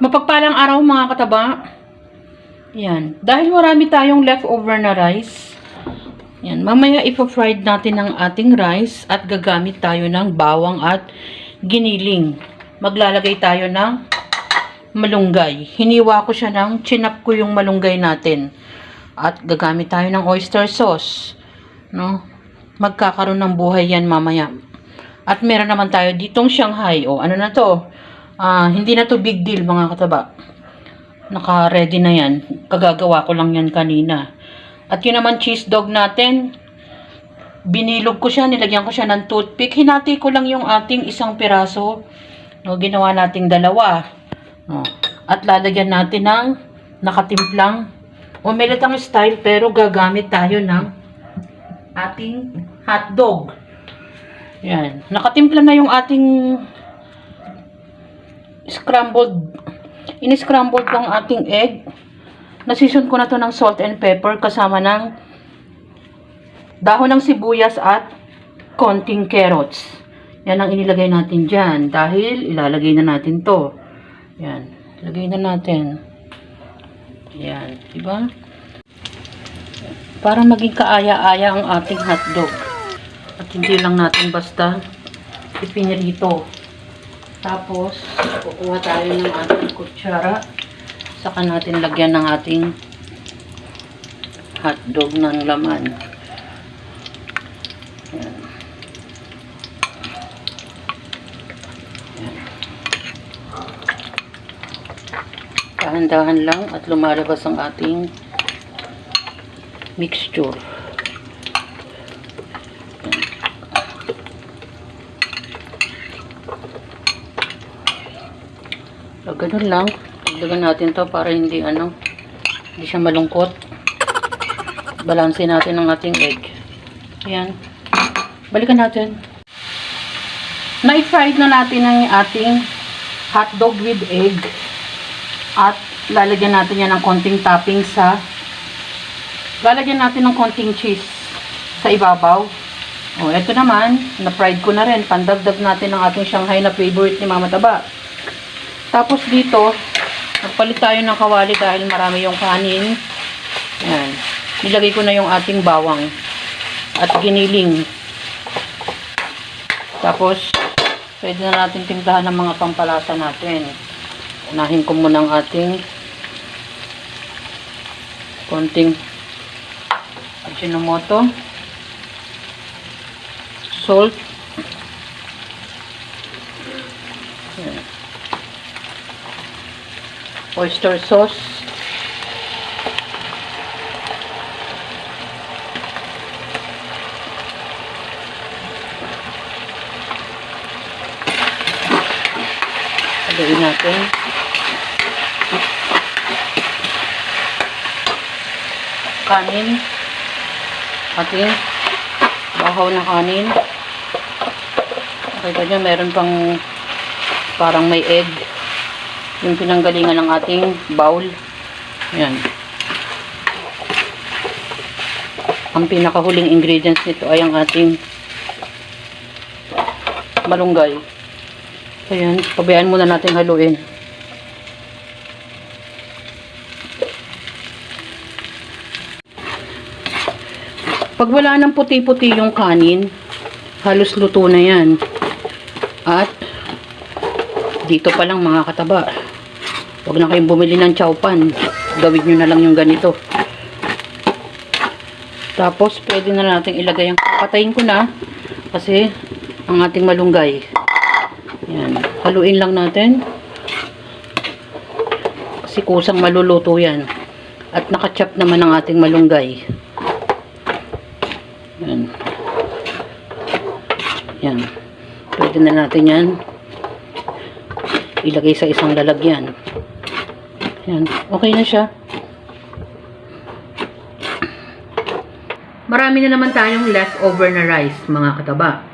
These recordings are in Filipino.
Mapagpalang araw mga kataba. Yan. Dahil marami tayong leftover na rice, yan, mamaya ipo-fried natin ang ating rice at gagamit tayo ng bawang at giniling. Maglalagay tayo ng malunggay. Hiniwa ko siya ng chinap ko yung malunggay natin. At gagamit tayo ng oyster sauce. No? Magkakaroon ng buhay yan mamaya. At meron naman tayo ditong Shanghai. O, ano na to? Hindi na to big deal mga kataba. Naka-ready na yan. Kagagawa ko lang yan kanina. At yun naman cheese dog natin. Binilog ko siya. Nilagyan ko siya ng toothpick. Hinati ko lang yung ating isang piraso. No, ginawa nating dalawa. No. At lalagyan natin ng nakatimplang omelette ang style. Pero gagamit tayo ng ating hotdog. Yan. Nakatimpla na yung ating scrambled. In-scrambled ko ang ating egg. Nasison ko na to ng salt and pepper kasama ng dahon ng sibuyas at konting carrots. Yan ang inilagay natin dyan dahil ilalagay na natin to. Yan. Ilagay na natin. Yan. Diba? Para maging kaaya-aya ang ating hotdog. At hindi lang natin basta ipinirito. Tapos, kukuha tayo ng ating kutsara. Saka natin lagyan ng ating hotdog ng laman. Yan. Yan. Dahan-dahan lang at lumalabas ang ating mixture. So, ganun lang. Lagyan natin to para hindi siya malungkot. Balansin natin ang ating egg. Ayan. Balikan natin. Na-fried na natin ang ating hotdog with egg. At lalagyan natin yan ng konting topping lalagyan natin ng konting cheese sa ibabaw. O, eto naman, na-fried ko na rin. Pandagdag natin ang ating Shanghai na favorite ni Mama Taba. Tapos dito, nagpalit tayo ng kawali dahil marami yung kanin. Ayan. Nilagay ko na yung ating bawang at giniling. Tapos, pwede na natin timplahan ng mga pampalasa natin. Unahin ko muna ang ating konting Ajinomoto, salt, ayan, oyster sauce, lagyan natin kanin, ating bahaw na kanin. Kita nyo, meron pang parang may egg yung pinanggalingan ng ating bowl. Yan. Ang pinakahuling ingredients nito ay ang ating malunggay. Ayan, pabayaan muna natin haluin. Pag wala ng puti-puti yung kanin, halos luto na yan. At dito pa lang mga kataba, huwag na kayong bumili ng chowpan. Gawin nyo na lang yung ganito. Tapos pwede na natin ilagay ang, patayin ko na kasi ang ating malunggay. Yan, haluin lang natin kasi kusang maluluto yan. At nakachop naman ang ating malunggay. Yan. Yan. Pwede na natin yan ilagay sa isang lalagyan. Yan. Okay na siya. Marami na naman tayong leftover na rice, mga kataba.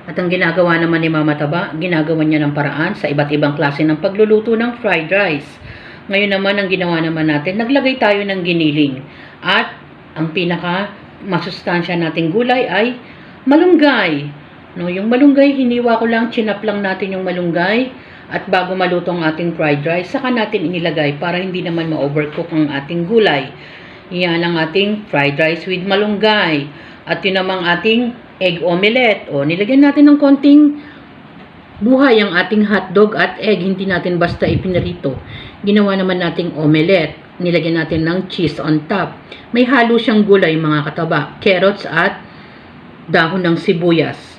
At ang ginagawa naman ni Mama Taba, ginagawa niya ng paraan sa iba't ibang klase ng pagluluto ng fried rice. Ngayon naman, ang ginawa naman natin, naglagay tayo ng giniling. At ang pinaka masustansya nating gulay ay malunggay. No, yung malunggay, hiniwa ko lang, chinap lang natin yung malunggay. At bago maluto ang ating fried rice, saka natin inilagay para hindi naman ma-overcook ang ating gulay. Yan ang ating fried rice with malunggay. At yun namang ating egg omelette. O, nilagyan natin ng konting buhay ang ating hotdog at egg. Hindi natin basta ipinarito. Ginawa naman nating omelette. Nilagyan natin ng cheese on top. May halo siyang gulay mga kataba. Carrots at dahon ng sibuyas.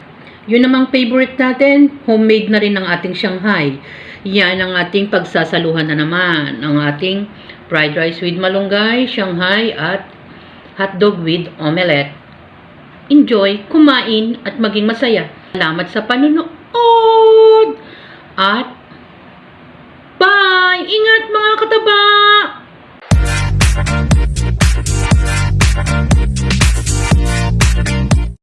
Yun namang favorite natin, homemade na rin ang ating Shanghai. Yan ang ating pagsasaluhan na naman. Ang ating fried rice with malunggay, Shanghai at hotdog with omelette. Enjoy, kumain at maging masaya. Salamat sa panunood. At bye! Ingat mga kataba!